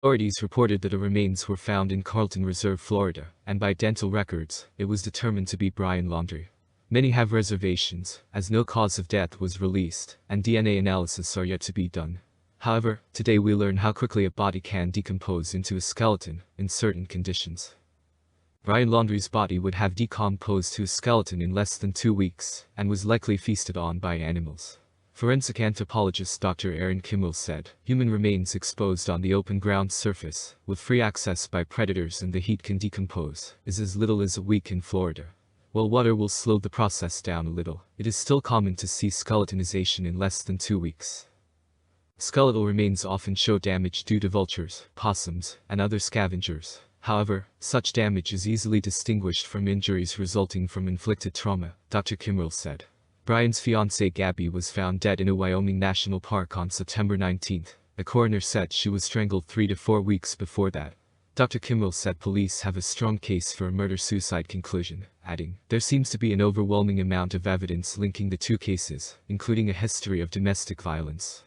Authorities reported that the remains were found in Carlton Reserve, Florida, and by dental records, it was determined to be Brian Laundrie. Many have reservations, as no cause of death was released, and DNA analysis are yet to be done. However, today we learn how quickly a body can decompose into a skeleton, in certain conditions. Brian Laundrie's body would have decomposed to a skeleton in less than 2 weeks, and was likely feasted on by animals. Forensic anthropologist Dr Erin Kimmerle said, human remains exposed on the open ground surface, with free access by predators and the heat can decompose, is as little as a week in Florida. While water will slow the process down a little, it is still common to see skeletonization in less than 2 weeks. Skeletal remains often show damage due to vultures, possums, and other scavengers. However, such damage is easily distinguished from injuries resulting from inflicted trauma, Dr. Kimmerle said. Brian's fiancée Gabby was found dead in a Wyoming national park on September 19. The coroner said she was strangled 3 to 4 weeks before that. Dr. Kimmerle said police have a strong case for a murder-suicide conclusion, adding, there seems to be an overwhelming amount of evidence linking the two cases, including a history of domestic violence.